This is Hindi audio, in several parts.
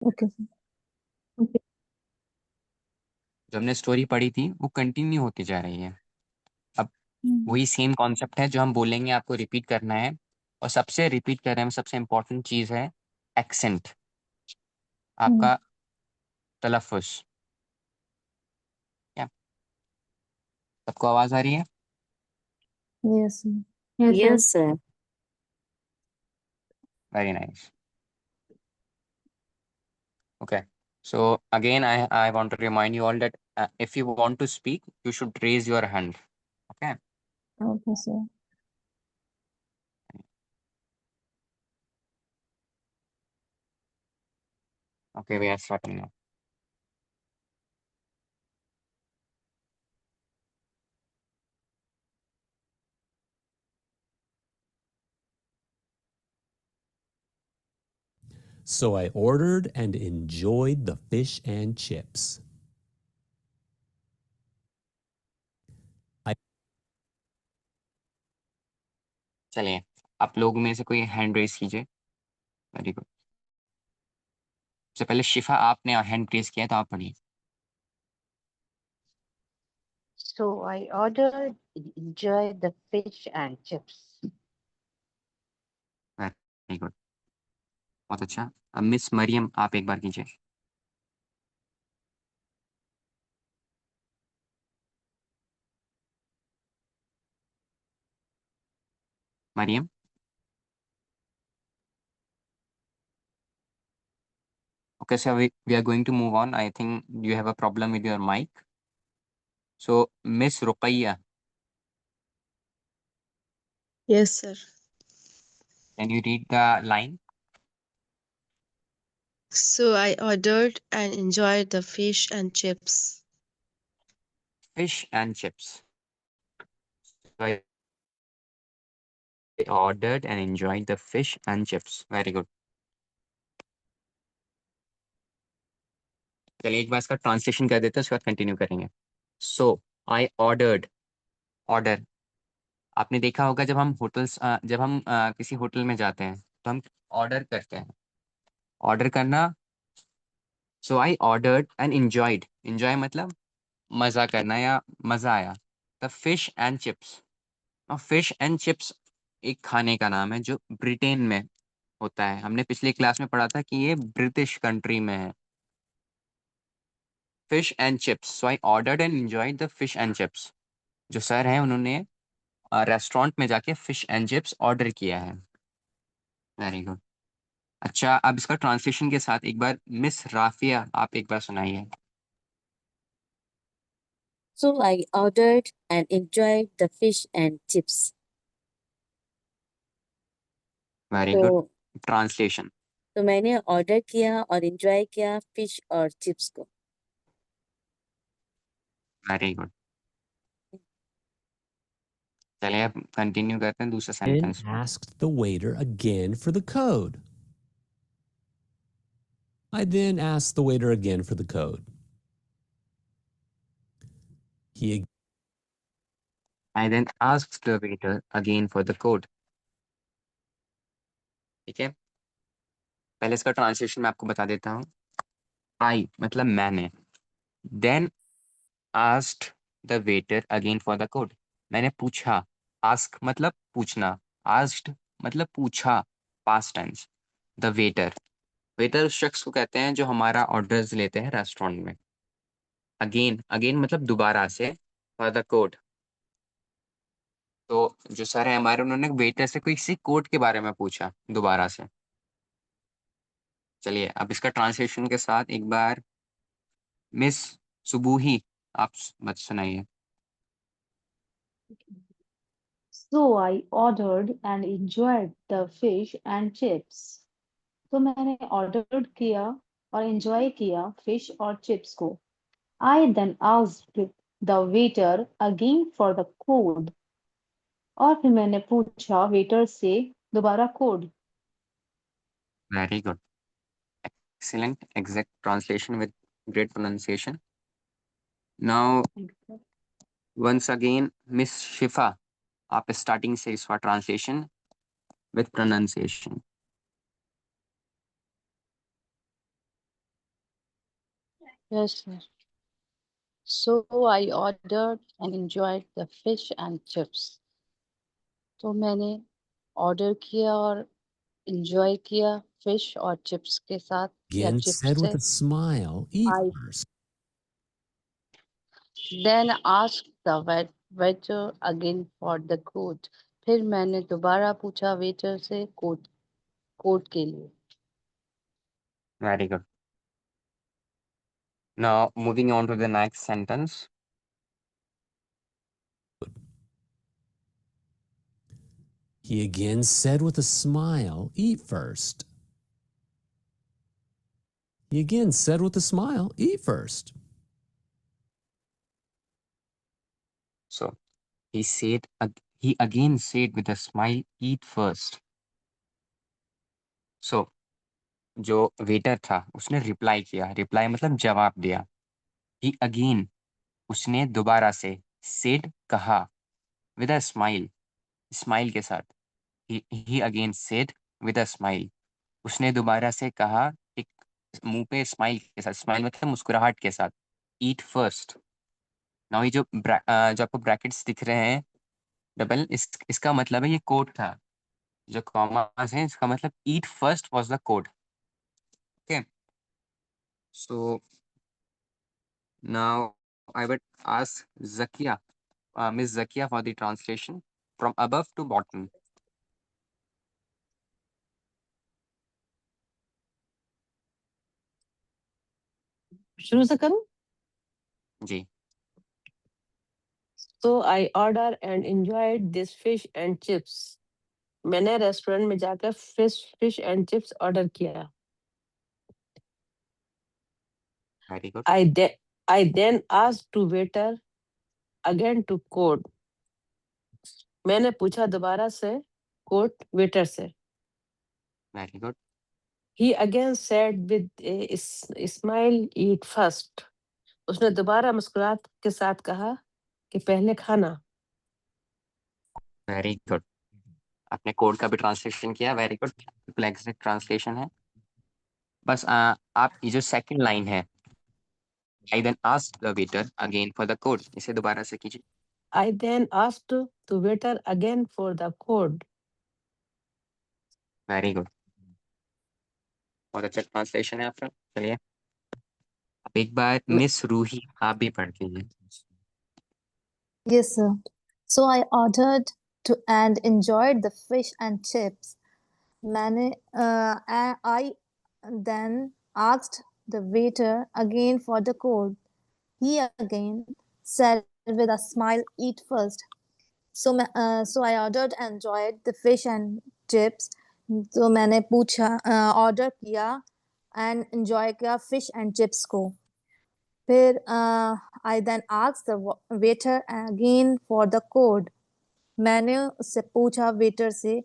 Okay sir. जो हमने स्टोरी पढ़ी थी वो कंटिन्यू होती जा रही है। अब हम्म। वही सेम कॉन्सेप्ट है जो हम बोलेंगे, आपको रिपीट करना है। और सबसे रिपीट करने में सबसे इंपॉर्टेंट चीज है एक्सेंट, हम्म। आपका तलफ़ुज़। क्या सबको आवाज आ रही है? Yes sir. Yes, sir. Very nice. Okay, so again I want to remind you all that if you want to speak, you should raise your hand. Okay. Okay sir. Okay, we are starting now. So I ordered and enjoyed the fish and chips. चलिए, आप लोग में से कोई हैंड रेज कीजिए। Very good. सबसे पहले शिफा, आपने हैंड रेज किया है, तो आप पढ़िए। So I ordered enjoy the fish and chips. Very good, बहुत अच्छा। अब मिस मरियम, आप एक बार कीजिए। Maryam. Okay, so we are going to move on. I think you have a problem with your mic. So, Miss Ruqayya, Yes, sir. can you read the line? So I ordered and enjoyed the fish and chips. Fish and chips. So I ordered and enjoyed the fish and chips. Very good. चलिए एक बार इसका ट्रांसलेशन कर देते हैं, उसके बाद कंटिन्यू करेंगे। सो आई ऑर्डर्ड, ऑर्डर। आपने देखा होगा जब हम जब हम किसी होटल में जाते हैं तो हम ऑर्डर करते हैं। ऑर्डर करना। So I ordered and enjoyed, enjoy मतलब मज़ा करना या मज़ा आया। The fish and chips. और फिश एंड चिप्स एक खाने का नाम है जो ब्रिटेन में होता है। हमने पिछली क्लास में पढ़ा था कि ये ब्रिटिश कंट्री में है। Fish and chips, so I ordered and enjoyed the fish and chips. जो सर हैं उन्होंने रेस्टोरेंट में जाके फिश एंड चिप्स ऑर्डर किया है। Very good. अच्छा, अब इसका ट्रांसलेशन के साथ एक बार मिस राफिया, आप एक बार सुनाइए। So I ordered and enjoyed the fish and chips. Very good. तो ट्रांसलेशन। तो मैंने ऑर्डर किया और एंजॉय किया फिश और चिप्स को। Very good. चलिए अब कंटिन्यू करते हैं दूसरे Then सेंटेंस में। asked the waiter again for the code. I then asked the waiter again for the code. He I then asked the waiter again for the code. ठीक है, पहले इसका ट्रांसलेशन मैं आपको बता देता हूँ। आई मतलब मैंने, then asked the waiter again for the code. मैंने पूछा। आस्क मतलब पूछना, आस्क्ड मतलब पूछा, past tense. The waiter, waiter उस शख्स को कहते हैं जो हमारा ऑर्डर्स लेते हैं रेस्टोरेंट में। अगेन, अगेन मतलब दोबारा से, फॉर द कोड। तो जो सर है हमारे, उन्होंने वेटर से किसी कोड के बारे में पूछा दोबारा से। चलिए अब इसका ट्रांसलेशन के साथ एक बार मिस सुबूही, आप मत सुनाइए। So I ordered and enjoyed the fish and chips. तो मैंने ऑर्डर किया और एंजॉय किया फिश और चिप्स को। I then asked the waiter again for the code. और फिर मैंने पूछा वेटर से दोबारा code. Very good, excellent, exact translation with great pronunciation. Now once again miss Shifa, आप स्टार्टिंग से इसका translation with pronunciation. Yes, sir. So I ordered and enjoyed the fish and chips. तो मैंने ऑर्डर किया और enjoy किया फिश और चिप्स के साथ या Again चिप्स said से. with a smile, eat I first. then asked the waiter again for the code. फिर मैंने दोबारा पूछा वेटर से कोड के लिए. Very good. Now moving on to the next sentence. He again said with a smile, eat first. He again said with a smile, eat first. So he again said with a smile, eat first. So जो वेटर था उसने रिप्लाई किया. रिप्लाई मतलब जवाब दिया. ही अगेन, उसने दोबारा से. सेड, कहा. विद अ स्माइल, स्माइल के साथ. He again said with a smile, उसने दोबारा से कहा एक मुंह पे स्माइल के साथ. स्माइल मतलब मुस्कुराहट के साथ. ईट फर्स्ट. नाउ ये जो आपको ब्रैकेट्स दिख रहे हैं डबल, इसका मतलब है ये कोड था. जो कॉमास है इसका मतलब ईट first was the code. Okay, so now I would ask Zakia, Miss Zakia, for the translation from above to bottom. शुरू से करूं? जी. So I ordered and enjoyed this fish and chips. मैंने रेस्टोरेंट में जाकर फिश एंड चिप्स ऑर्डर किया. Very good. I then asked to waiter again to code. मैंने पूछा दोबारा से कोड वेटर से. Very good. He again said with a smile, eat first. उसने दोबारा मुस्कुराहट के साथ कहा कि पहले खाना. Very good. आपने कोड का भी ट्रांसलेशन किया. Very good. बिल्कुल एग्जैक्ट ट्रांसलेशन है. बस आप ये जो सेकंड लाइन है, I then asked the waiter again for the code, इसे दोबारा से कीजिए. I then asked the waiter again for the code. Very good. बहुत अच्छा ट्रांसलेशन है आपका. चलिए अब एक बार मिस रूही आप भी पढ़ लीजिए. Yes, sir. So I ordered and enjoyed the fish and chips. I then asked the waiter again for the code. He again said with a smile, "Eat first." So I ordered and enjoyed the fish and chips. तो मैंने पूछा ऑर्डर किया and enjoy किया fish and chips को. फिर I then asked the waiter again for the code. मैंने उससे पूछा वेटर से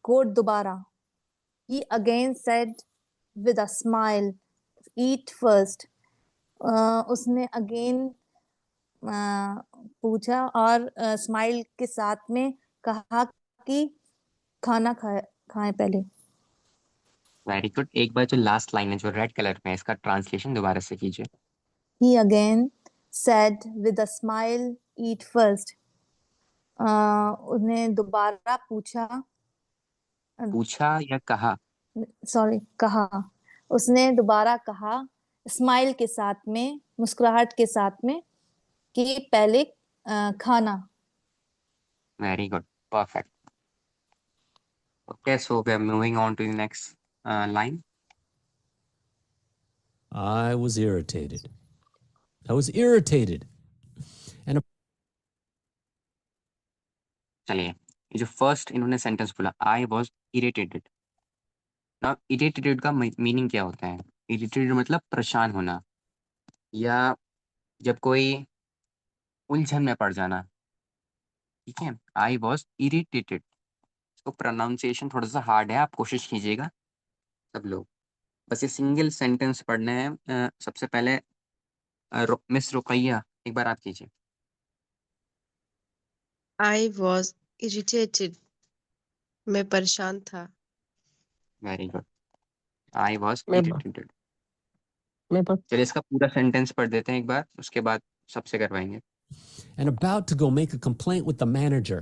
कोड दोबारा. He again said with a smile, "Eat first." उसने again पूछा और स्माइल के साथ में कहा कि खाना खाएं पहले. Very good. एक बार जो लास्ट लाइन है जो रेड कलर में है, इसका ट्रांसलेशन दोबारा से कीजिए. He again said with a smile, "Eat first." उसने दोबारा पूछा या कहा? कहा. उसने दोबारा कहा स्माइल के साथ में, मुस्कुराहट के साथ में कि पहले खाना. Very good. Perfect. Okay, so we are moving on to the next line. I was irritated. I was irritated. चलिए, ये जो फर्स्ट इन्होंने सेंटेंस बोला, आई वॉज इरिटेटेड. ना इरिटेटेड का मीनिंग क्या होता है? इरिटेटेड मतलब परेशान होना या जब कोई उलझन में पड़ जाना. ठीक है, आई वॉज इरिटेटेड. इसको प्रोनाउंसिएशन थोड़ा सा हार्ड है, आप कोशिश कीजिएगा सब लोग. बस ये सिंगल सेंटेंस पढ़ने हैं. सबसे पहले मिस रुकैया एक बार आप कीजिए. I was irritated. मैं परेशान था. Very good. आई वॉज मैं इरिटेटेड. मैं बहुत चलिए इसका पूरा सेंटेंस पढ़ देते हैं एक बार, उसके बाद सबसे करवाएंगे. And about to go make a complaint with the manager.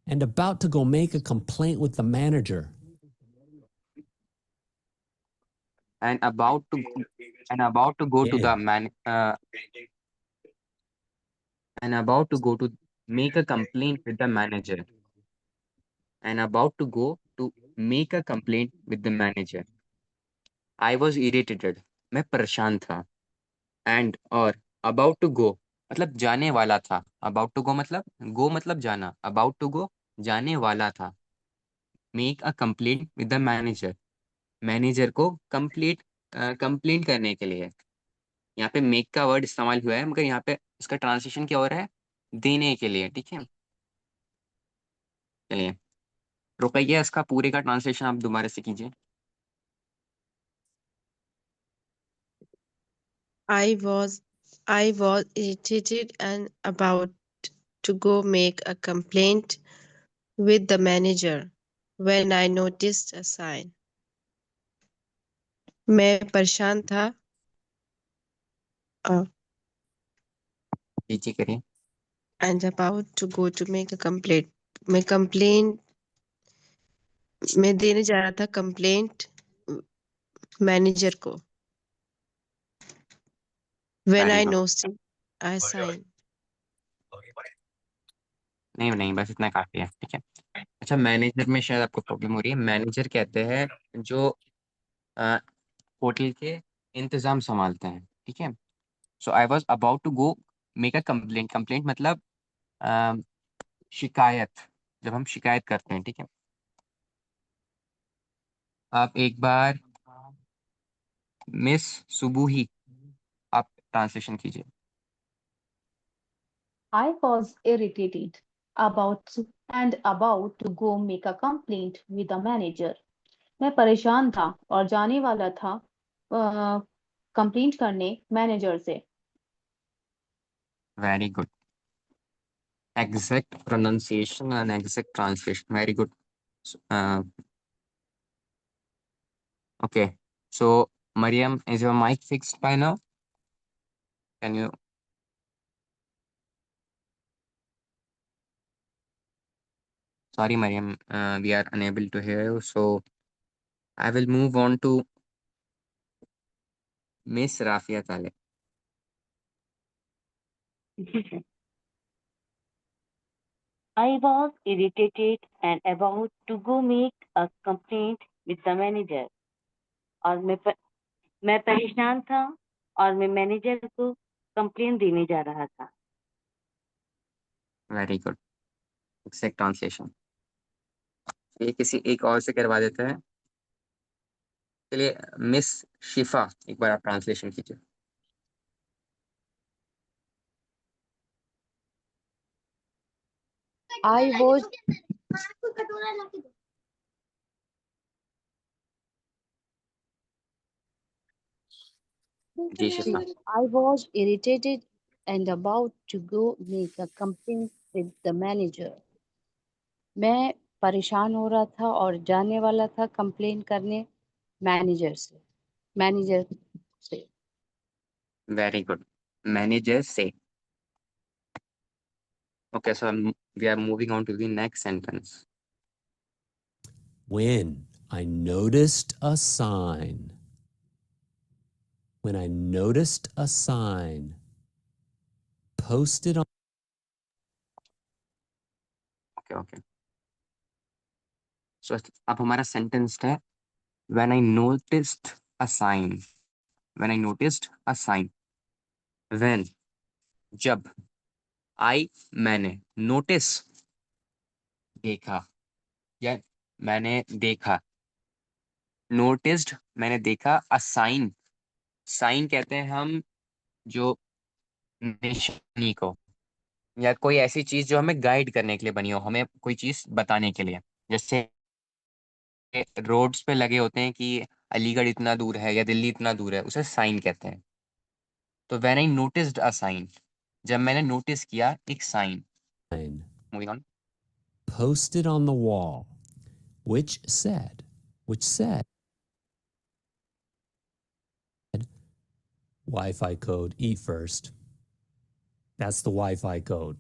And about to go make a complaint with the manager. And about to go to the Again. and about to go to make a complaint with the manager. And about to go to make a complaint with the manager. I was irritated. मैं परेशान था. And और about to go मतलब जाने वाला था. About to go मतलब go मतलब जाना. About to go जाने वाला था. Make a complaint with the manager. Manager को कंप्लेंट करने के लिए. यहाँ पे मेक का वर्ड इस्तेमाल हुआ है, मगर यहाँ पे इसका ट्रांसलेशन क्या हो रहा है? देने के लिए. ठीक है, चलिए रुपये इसका पूरे का ट्रांसलेशन आप दोबारा से कीजिए. I was irritated and about to go make a complaint with the manager when I noticed a sign. मैं परेशान था. कीजिए, करिए. And about to go to make a complaint. मैं देने जा रहा था कंप्लेंट मैनेजर को. When Very I good. noticed a sign. नहीं, बस इतना काफी है. ठीक है. अच्छा, मैनेजर में शायद आपको प्रॉब्लम हो रही है. मैनेजर कहते हैं जो होटल के इंतजाम संभालते हैं. ठीक है. So I was about to go make a complaint. Complaint मतलब अ, शिकायत. जब हम शिकायत करते हैं. ठीक है. आप एक बार मिस सुबुही आप ट्रांसलेशन कीजिए. I was irritated about to go make a complaint with the manager. मैं परेशान था और जाने वाला था कंप्लेंट करने मैनेजर से. Very good. Exact pronunciation and exact translation. Very good. Okay, so Mariam, is your mic fixed by now? Can you? Sorry, Mariam, we are unable to hear you. So I will move on to Miss Rafia Taleb. I was irritated and about to go make a complaint with the manager. और मैं परेशान था और मैं मैनेजर को कंप्लेंट देने जा रहा था. Very good. Exact translation. ये किसी एक और से करवा देते हैं. चलिए मिस शिफा एक बार आप ट्रांसलेशन कीजिए. I was ji Shifa. I was irritated and about to go make a complaint with the manager. मैं परेशान हो रहा था और जाने वाला था कंप्लेन करने मैनेजर से. Very good. Manager say. Okay, so we are moving on to the next sentence. When I noticed a sign. When I noticed a sign posted on. Okay. So अब हमारा सेंटेंस है when I noticed a sign. When I noticed a sign. When जब I मैंने notice देखा या मैंने देखा. Noticed मैंने देखा. A sign. Sign कहते हैं हम जो निशानी को या कोई ऐसी चीज जो हमें गाइड करने के लिए बनी हो, हमें कोई चीज बताने के लिए. जैसे रोड्स पे लगे होते हैं कि अलीगढ़ इतना दूर है या दिल्ली इतना दूर है, उसे साइन कहते हैं. तो when I noticed a sign, जब मैंने नोटिस किया एक sign. Moving on. Posted on the wall, which said, Wi-Fi code, eat first. That's the Wi-Fi code.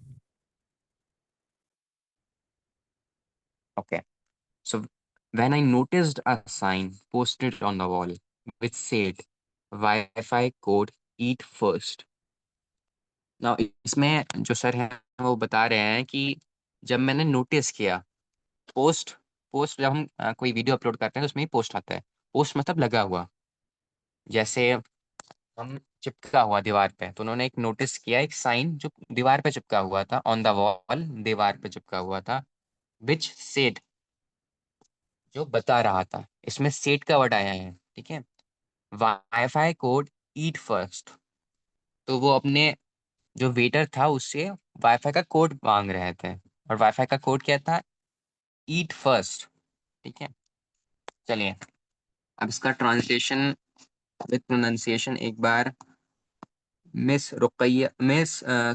Okay. So when I noticed a sign posted on the wall which said Wi-Fi code eat first. Now इसमें जो सर हैं वो बता रहे हैं कि जब मैंने नोटिस किया पोस्ट पोस्ट जब हम कोई वीडियो अपलोड करते हैं तो उसमें ही पोस्ट आता है। पोस्ट मतलब लगा हुआ, जैसे हम चिपका हुआ दीवार पे, तो उन्होंने एक नोटिस किया, एक साइन जो दीवार पे चिपका हुआ था, ऑन द वॉल दीवार पे चिपका हुआ था, विच सेड, जो बता रहा था। इसमें सेड का वर्ड आया है, ठीक है। वाईफाई कोड ईट फर्स्ट, तो वो अपने जो वेटर था उससे वाईफाई का कोड मांग रहे थे, और वाईफाई का कोड क्या था? ईट फर्स्ट, ठीक है। चलिए अब इसका ट्रांसलेशन विद प्रोनाउंसिएशन एक बार मिस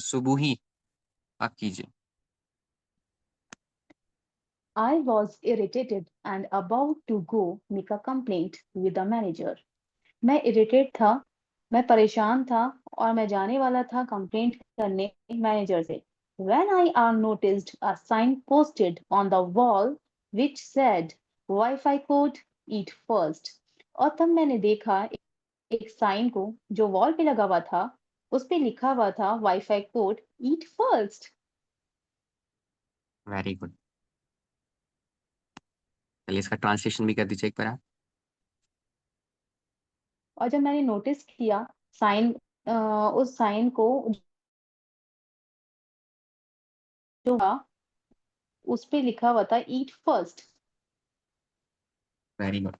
सुबुही आप कीजिए। I was irritated and about to go make a complaint with the manager. मैं irritate था, मैं परेशान था और मैं जाने वाला था कंप्लेंट करने मैनेजर से। When I noticed a sign posted on the wall which said Wi-Fi code eat first, और तब मैंने देखा एक साइन को जो वॉल पे लगा हुआ था, उस पे लिखा हुआ था वाईफाई कोड ईट फर्स्ट। Very good. चलिए इसका ट्रांसलेशन भी कर दीजिए एक बार आप। और जब मैंने नोटिस किया साइन, उस साइन को जो था उस पे लिखा हुआ था ईट फर्स्ट। Very good.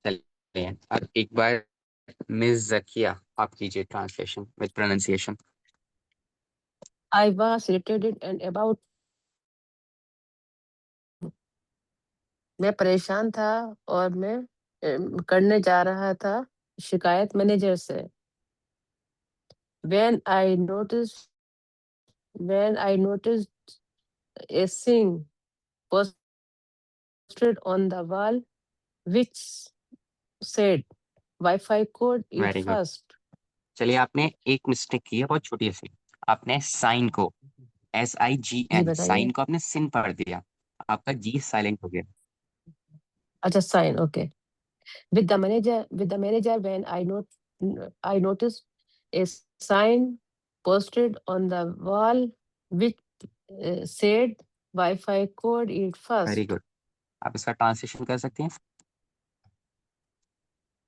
चलिए अब एक बार मिस जकिया आप कीजिए translation with pronunciation. I was irritated and about मैं परेशान था और मैं करने जा रहा था शिकायत मैनेजर से। When I noticed a sign posted on the wall which said Wi-Fi code eat very good. first. चलिए आपने एक मिस्टेक की है बहुत छोटी सी, आपने साइन को जी SIGN बताइए। साइन को आपने सिन पढ़ दिया, आपका जी साइलेंट हो गया। अच्छा sign, okay. With the manager, when I noticed a sign posted on the wall which said Wi-Fi code eat very first. Good. आप इसका ट्रांसलेशन कर सकती हैं?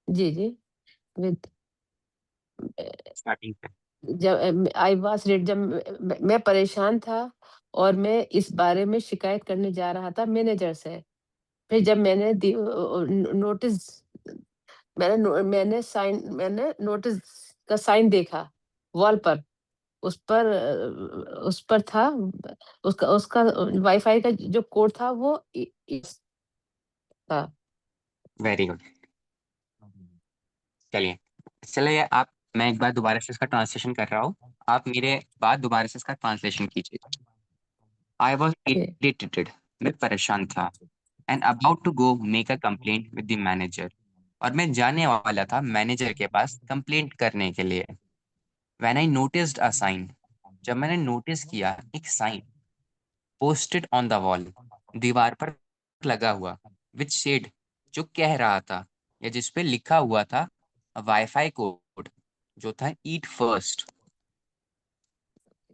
जी जी। With स्टार्टिंग से। जब आई वाज रेड, जब मैं परेशान था और मैं इस बारे में शिकायत करने जा रहा था मैनेजर से। फिर जब मैंने नोटिस मैंने नोटिस का साइन देखा वॉल पर, उस पर था उसका उसका वाईफाई का जो कोड था वो इस था। Very good. चलिए आप, मैं एक बार दोबारा से इसका ट्रांसलेशन कर रहा हूँ, आप मेरे बाद दोबारा से इसका ट्रांसलेशन कीजिए। आई वॉज इरिटेटेड, मैं परेशान था, and about to go make a complaint with the manager, और मैं जाने वाला था मैनेजर के पास कंप्लेंट करने के लिए। When I noticed a sign, जब मैंने नोटिस किया एक sign posted on the wall, दीवार पर लगा हुआ, विच सेड, जो कह रहा था या जिस पे लिखा हुआ था वाईफाई कोड, जो था eat first.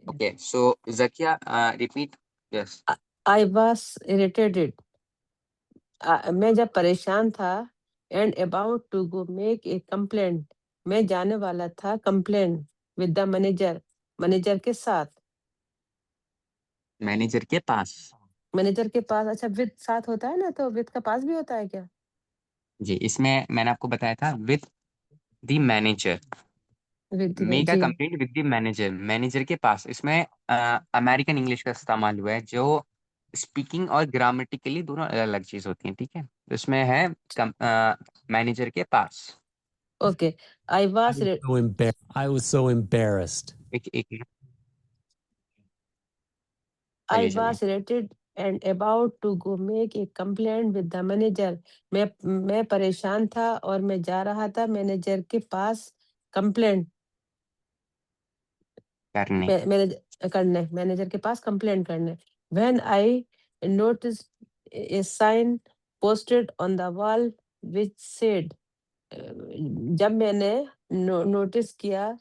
Okay so Zakia repeat. Yes. I was irritated, मैं जब परेशान था, and about to go make a complaint, मैं जाने वाला था कंप्लेंट विद द मैनेजर के साथ। मैनेजर के पास। मैनेजर के पास, अच्छा विद साथ होता है ना, तो विद का पास भी होता है क्या? जी इसमें मैंने आपको बताया था with the manager, with make a जी। Complaint with the manager, manager के पास। इसमें अमेरिकन इंग्लिश का इस्तेमाल हुआ है, जो स्पीकिंग और ग्रामेटिकली दोनों अलग अलग चीज होती हैं, ठीक है। तो इसमें है मैनेजर के पास। Okay. I was I was so embarrassed. एक I चलिए was irritated and about to go make a complaint with the manager. मैं परेशान था और मैं जा रहा था मैनेजर के पास कंप्लेंट करने मैनेजर के पास कंप्लेंट करने. When I noticed a sign posted on the wall which said, जब मैंने नोटिस किया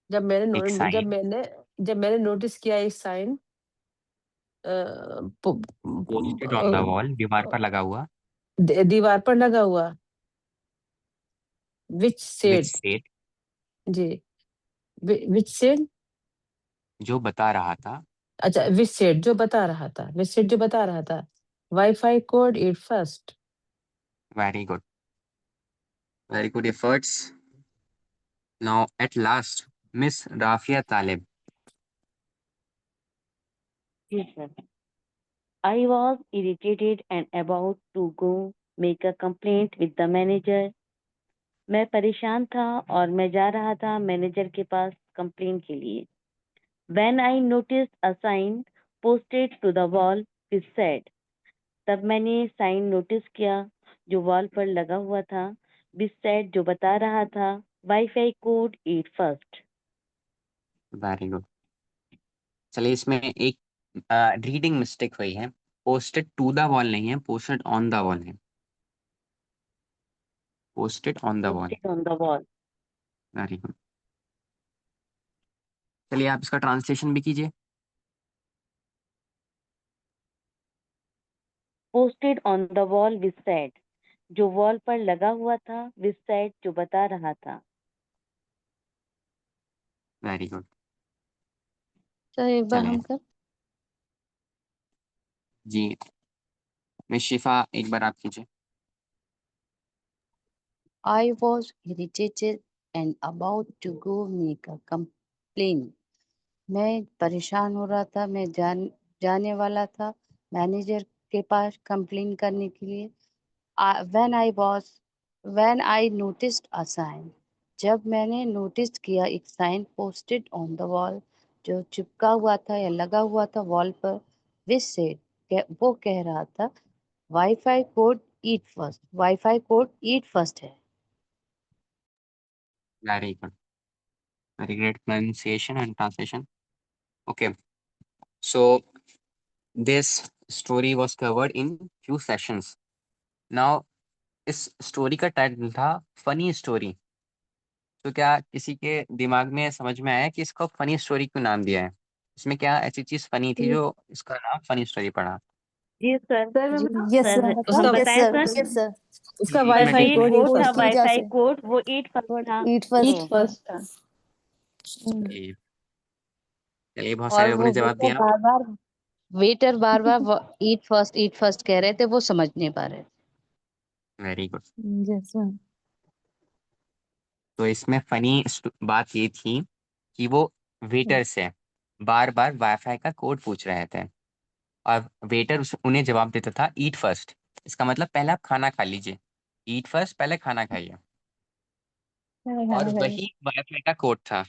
जब मैंने एक नो- जब साइन मैंने जब मैंने नोटिस किया एक sign posted on the wall, दीवार पर लगा हुआ, दीवार पर लगा हुआ विच विच सेड सेड, जी विच सेड जो बता रहा था, अच्छा विच सेड जो बता रहा था विच सेड जो बता रहा था wifi code eat first. Very good, very good efforts. Now at last miss Rafia Talib. Yes, sir. I was irritated and about to go make a complaint with the manager. मैं परेशान था और मैं जा रहा था मैनेजर के पास कंप्लेन के लिए. When I noticed a sign posted to the wall which said, तब मैंने साइन नोटिस किया जो वॉल पर लगा हुआ था which said जो बता रहा था wifi code 8 first. Very good. चलिए इसमें एक रीडिंग मिस्टेक हुई है. पोस्टेड टू द वॉल नहीं है, पोस्टेड ऑन द वॉल है. Posted on the wall. Posted on the wall. Very good. चलिए आप इसका ट्रांसलेशन भी कीजिए. Posted on the wall which said जो वॉल पर लगा हुआ था which said जो बता रहा था. Very good. सर एक बार चलिए हम कर जी, मिस शिफा एक बार आप कीजिए. I was irritated and about to go make a complaint. मैं परेशान हो रहा था मैं जाने वाला था मैनेजर के पास कंप्लेन करने के लिए. when I noticed a sign जब मैंने नोटिस किया एक sign posted on the wall जो चिपका हुआ था या लगा हुआ था वॉल पर विच सेड वो कह रहा था वाईफाई कोड ईट फर्स्ट है. Very good, very great pronunciation and translation. Okay, so this story was covered in few sessions. Now इस स्टोरी का टाइटल था फनी स्टोरी. तो क्या किसी के दिमाग में समझ में आया कि इसको फनी स्टोरी क्यों नाम दिया है? इसमें क्या ऐसी चीज फनी थी जो इसका नाम फनी स्टोरी पड़ा? जी सर. Yes, sir sir. हम उसका Yes, बताएं sir. सर. Yes, sir. उसका एक सर मिनट, वाईफाई एक जो कोड मिनट. ये ही कोड था फर्स्ट Posted वाईफाई जैसे कोड वो 8 फर्स्ट था. eat first. तो Eat first. चलिए चलिए, बहुत सारे और लोगों वो ने जवाब दिया. वेटर बार बार ईट फर्स्ट कह रहे थे वो समझ नहीं पा रहे. Very good. Yes, sir. तो इसमें फनी बात ये थी कि वो वेटर से बार बार वाईफाई का कोड पूछ रहे थे और वेटर उन्हें जवाब देता था ईट फर्स्ट. इसका मतलब पहले आप खाना खा लीजिए. ईट फर्स्ट, पहले खाना खाइए. और वही वाईफाई का कोड था.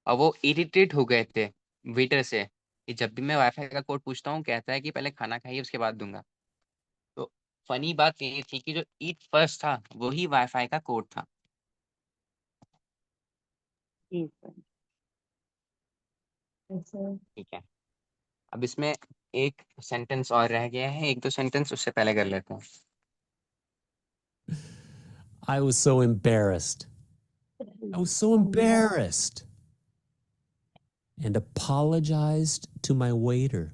और वो इरिटेट हो गए थे वेटर से कि जब भी मैं वाईफाई का कोड पूछता हूँ कहता है कि पहले खाना खाइए उसके बाद दूंगा. तो फनी बात ये थी कि जो ईट फर्स्ट था वही वाईफाई का कोड था. जी सर. ठीक है, अब इसमें एक सेंटेंस और रह गया है, एक दो सेंटेंस उससे पहले कर लेते हैं. I was so embarrassed. I was so embarrassed and apologized to my waiter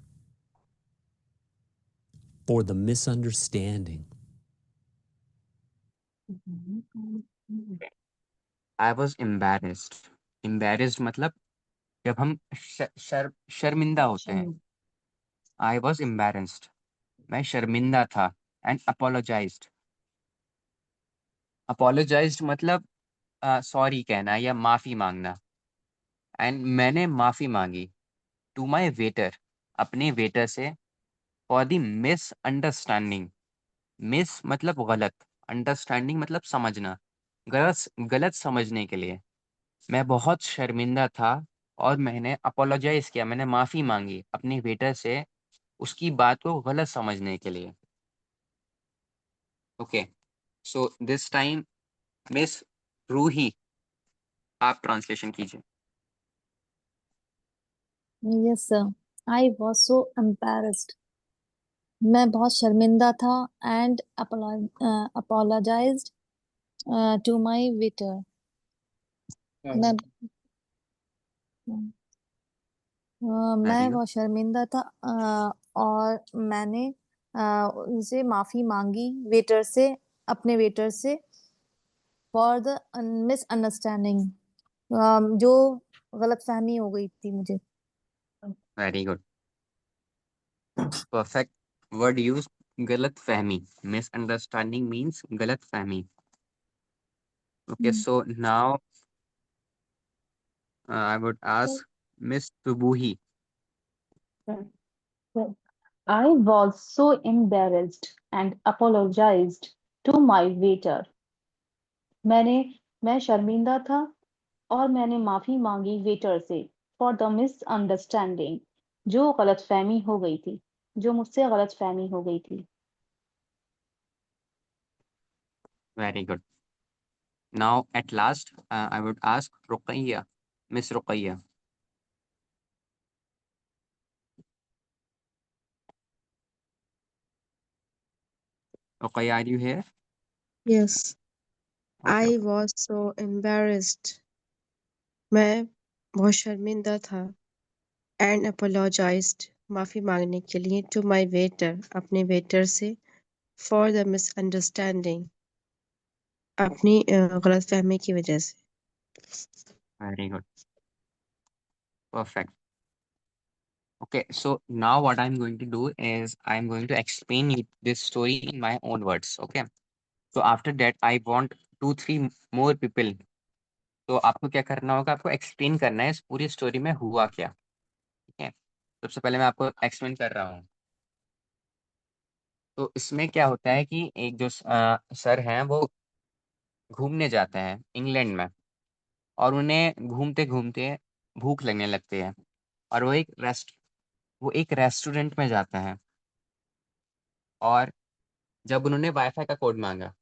for the misunderstanding. I was embarrassed. Embarrassed मतलब जब हम शर्मिंदा होते हैं. आई वॉज एम्बेरेस्ड, मैं शर्मिंदा था. And apologised. अपोलोजाइज्ड मतलब सॉरी कहना या माफी मांगना. एंड मैंने माफी मांगी टू माई वेटर, अपने वेटर से, फॉर द मिसअंडरस्टैंडिंग. मिस मतलब गलत, अंडरस्टैंडिंग मतलब समझना, गलत गलत समझने के लिए. मैं बहुत शर्मिंदा था और मैंने अपोलोजाइज किया, मैंने माफ़ी मांगी अपने वेटर से उसकी बात को गलत समझने के लिए। Okay, so this time miss Ruhi आप ट्रांसलेशन कीजिए। Yes, sir. I was so embarrassed. मैं बहुत शर्मिंदा था and apologized to my waiter. मैं मैं वेरी गुड, बहुत शर्मिंदा था और मैंने उनसे माफी मांगी वेटर से, अपने वेटर से, फॉर द मिसअंडरस्टैंडिंग, जो गलतफहमी हो गई थी मुझे। Very good, perfect word use, गलत फहमी। मिसअंडरस्टैंडिंग मीन्स गलत फहमी। Okay, so now I would ask Miss Tubuhi. Well, I was so embarrassed and apologized to my waiter. मैं शर्मिंदा था और मैंने माफी मांगी वेटर से फॉर द मिसअंडरस्टैंडिंग, जो गलतफहमी हो गई थी, जो मुझसे गलतफहमी हो गई थी। Very good. Now, at last, I would ask Ruqayya, Miss Ruqayya. Ruqayya, are you here? Yes, Okay, I was so embarrassed. मैं बहुत शर्मिंदा था and apologized, माफी मांगने के लिए, to my waiter, अपने वेटर से, for the misunderstanding, अपनी गलतफहमी की वजह से। very good. Perfect. Okay, so now what I'm going to do is I'm going to explain you this story in my own words. Okay, so after that, I want 2-3 more people. तो आपको क्या करना होगा, आपको एक्सप्लेन करना है इस पूरी स्टोरी में हुआ क्या। ठीक है, सबसे पहले मैं आपको एक्सप्लेन कर रहा हूँ। तो इसमें क्या होता है कि एक जो सर हैं वो घूमने जाते हैं इंग्लैंड में, और उन्हें घूमते घूमते भूख लगने लगती है, और वो एक रेस्टोरेंट में जाते हैं। और जब उन्होंने वाईफाई का कोड मांगा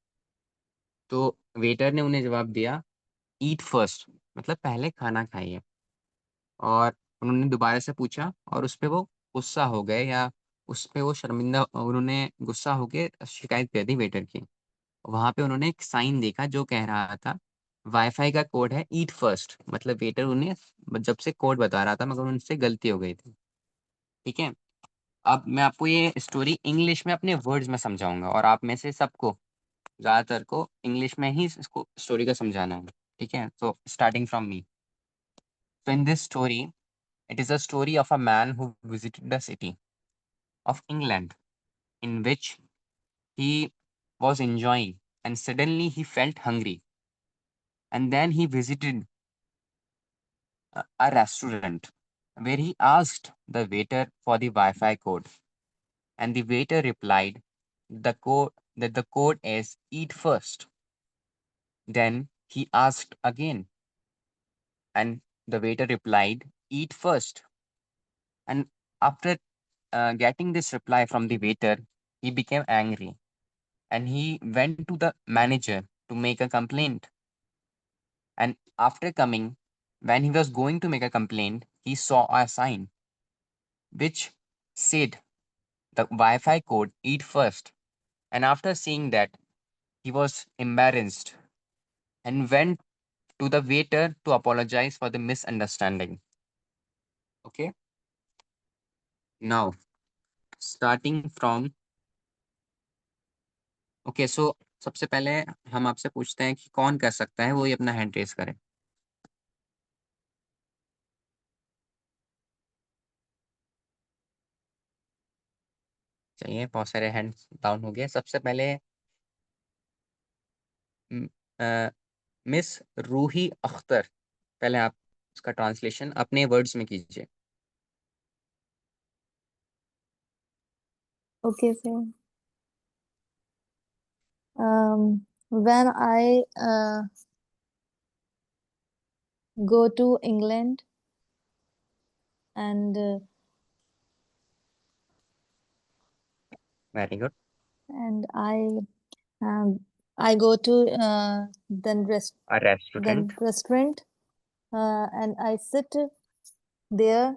तो वेटर ने उन्हें जवाब दिया, ईट फर्स्ट, मतलब पहले खाना खाइए। और उन्होंने दोबारा से पूछा और उस पे वो गुस्सा हो गए, या उस पे वो शर्मिंदा, उन्होंने गुस्सा होके शिकायत कर दी वेटर की। वहां पे उन्होंने एक साइन देखा जो कह रहा था वाईफाई का कोड है ईट फर्स्ट, मतलब वेटर उन्हें जब से कोड बता रहा था मगर उनसे गलती हो गई थी। ठीक है, अब मैं आपको ये स्टोरी इंग्लिश में अपने वर्ड्स में समझाऊंगा, और आप में से सबको, ज़्यादातर को इंग्लिश में ही इसको स्टोरी का समझाना है। ठीक है, तो starting from me. So in this story, it is a story of a man who visited the city of England, in which he was enjoying, and suddenly he felt hungry. And then he visited a restaurant where he asked the waiter for the Wi-Fi code. And the waiter replied that the code is eat first. Then he asked again, and the waiter replied, eat first. And after getting this reply from the waiter, he became angry and he went to the manager to make a complaint. And after coming, when he was going to make a complaint, he saw a sign which said the Wi Fi code eat first. And after seeing that, he was embarrassed and went to the waiter to apologize for the misunderstanding. Okay, now starting from, okay so सबसे पहले हम आपसे पूछते हैं कि कौन कर सकता है, वो ये अपना हैंड रेस करे। चलिए, बहुत सारे हैंड डाउन हो गए। सबसे पहले मिस रूही अख्तर, पहले आप उसका ट्रांसलेशन अपने वर्ड्स में कीजिए। Okay, sir. When I go to England and Very good. And I go to A restaurant. restaurant, and I sit there.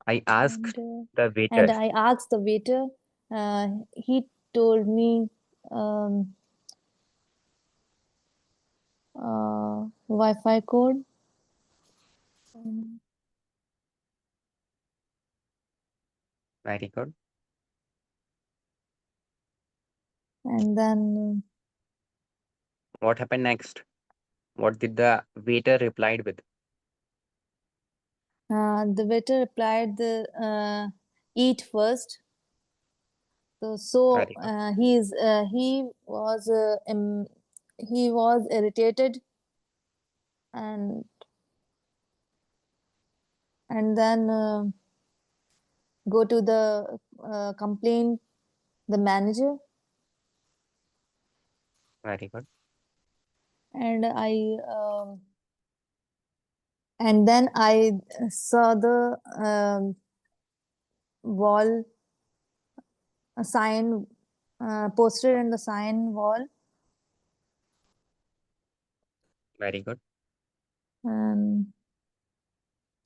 I asked And the waiter. I asked the waiter. He told me Wi-Fi code. Very good. And then What happened next? What did the waiter replied with? the waiter replied, "Eat first." So Very good. he was irritated, and then go to the complaint the manager. Very good. And then I saw the wall, a sign posted in the sign wall. Very good. And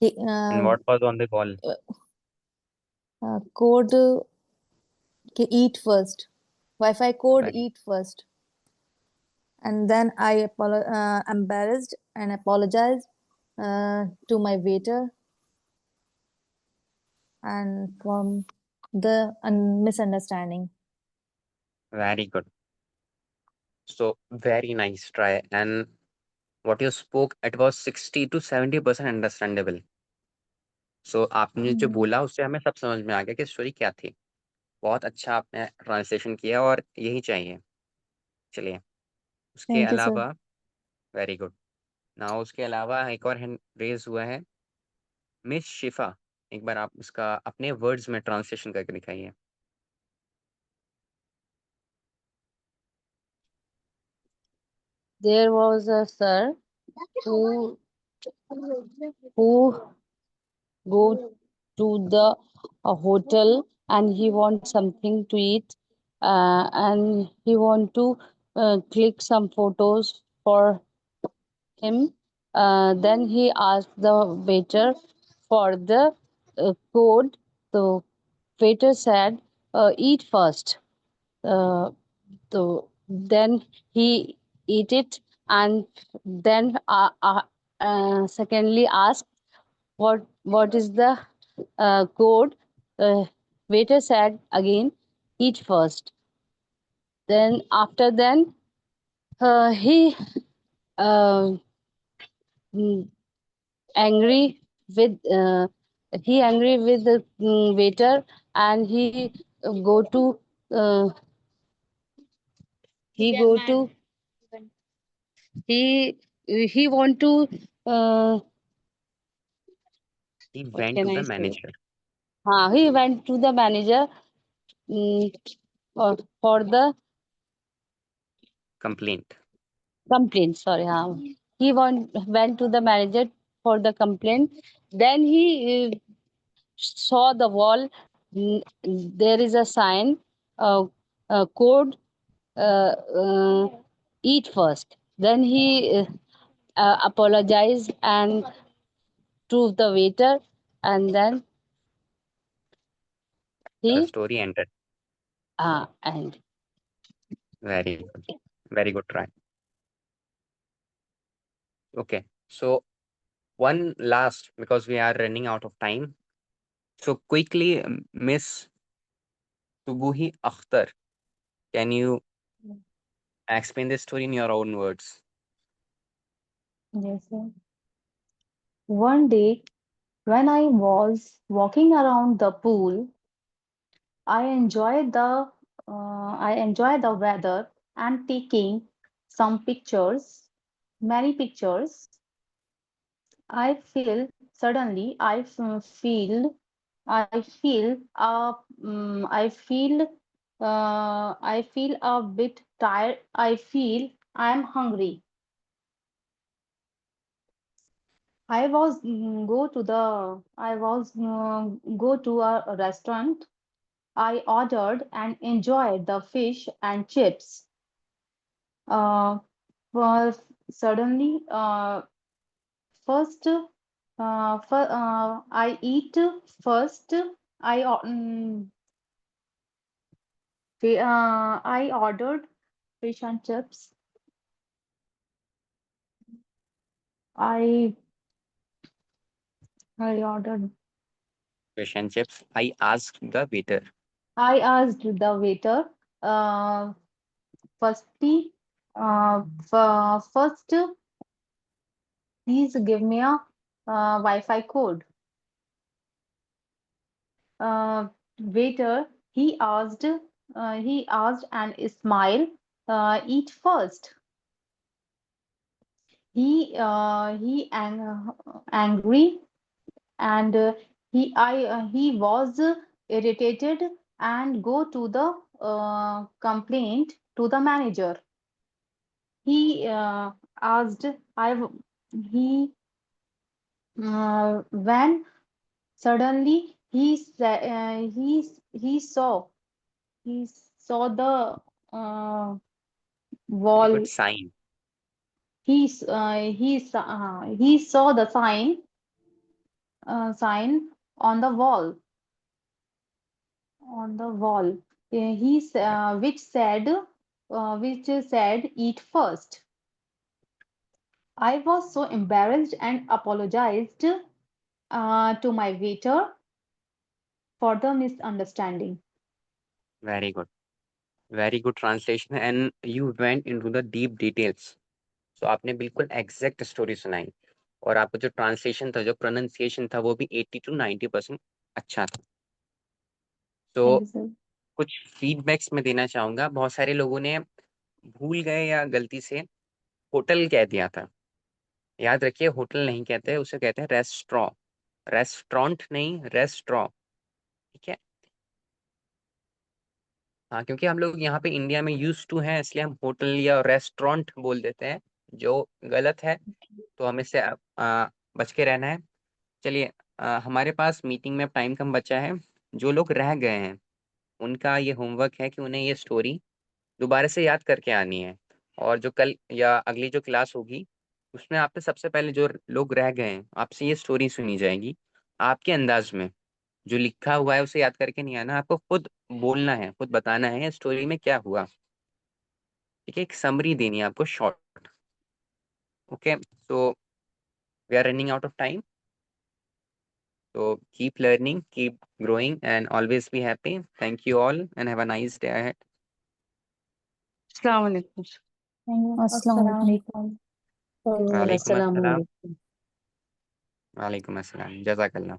And what was on the wall? code eat first, Wi-Fi code Very eat first. And then I embarrassed and apologized to my waiter and from the misunderstanding. Very good. So very nice try. And what you spoke, it was 60 to 70% understandable. So आपने जो बोला उससे हमें सब समझ में आ गया कि स्टोरी क्या थी। बहुत अच्छा आपने ट्रांसलेशन किया और यही चाहिए। चलिए, उसके Thank you, sir. अलावा वेरी गुड। नाउ उसके अलावा एक और हैंड रेज़ हुआ है। मिस शिफा, एक बार आप उसका अपने वर्ड्स में ट्रांसलेशन करके दिखाइए। There was a sir who go to the hotel and he wants something to eat, and he want to click some photos for him. Then he asked the waiter for the code. The waiter said, "Eat first." So then he eat it, and then secondly asked, what is the code? Waiter said again, "Eat first." Then after then he uh, mm, angry with the waiter, and he go to uh, he go to he want to He what went can to I the say? manager. He went to the manager mm, for the Complaint. complaint. Sorry, he went to the manager for the complaint. Then he saw the wall. There is a sign, code, uh, uh, eat first. Then he apologized and to the waiter, and then The he story ended. and Very good. Very good try. Okay. So one last, because we are running out of time. So quickly, Miss Tubuhi Akhtar, can you explain this story in your own words? Yes, sir. One day, when I was walking around the pool, I enjoyed the weather and taking some pictures, many pictures. I feel suddenly I feel I feel a bit tired. I feel I am hungry. I was go to a restaurant. I ordered and enjoyed the fish and chips. Well, suddenly, first, I eat first. I o- mm, I ordered fish and chips. I I ordered. Fish and chips. I asked the waiter. I asked the waiter. Uh, firstly, first, please give me a Wi-Fi code. Waiter, he asked and smiled. Eat first. Angry and he was irritated and go to the complaint to the manager. He asked I w- when suddenly he saw the Very good wall. sign. He saw the sign on the wall. Which said eat first. I was so embarrassed and apologized to my waiter for the misunderstanding. Very good. Very good translation. And you went into the deep details. So आपने बिल्कुल एग्जैक्ट स्टोरी सुनाई और आपका जो ट्रांसलेशन था जो प्रोनाउंसिएशन था वो भी 80 to 90% अच्छा था। तो Thank you, sir. कुछ फीडबैक्स मैं देना चाहूंगा। बहुत सारे लोगों ने भूल गए या गलती से होटल कह दिया था। याद रखिए होटल नहीं कहते, उसे कहते हैं रेस्टोरेंट। रेस्टोरेंट नहीं, रेस्टोरेंट। ठीक है। हाँ, क्योंकि हम लोग यहाँ पे इंडिया में यूज टू हैं, इसलिए हम होटल या रेस्टोरेंट बोल देते हैं, जो गलत है। तो हमें से बच के रहना है। चलिए, हमारे पास मीटिंग में टाइम कम बचा है। जो लोग रह गए हैं उनका ये होमवर्क है कि उन्हें ये स्टोरी दोबारा से याद करके आनी है। और जो कल या अगली जो क्लास होगी उसमें आपसे सबसे पहले जो लोग रह गए हैं आपसे ये स्टोरी सुनी जाएगी आपके अंदाज में। जो लिखा हुआ है उसे याद करके नहीं आना, आपको खुद बोलना है, खुद बताना है स्टोरी में क्या हुआ। ठीक है, एक समरी देनी है आपको short. Okay, so we are running out of time. So keep learning, keep growing, and always be happy. Thank you all, and have a nice day ahead. अस्सलाम वालेकुम। अस्सलाम वालेकुम। वालेकुम अस्सलाम अस्सलाम। वालेकुम। वालेकुम अस्सलाम। जज़ाकल्लाह।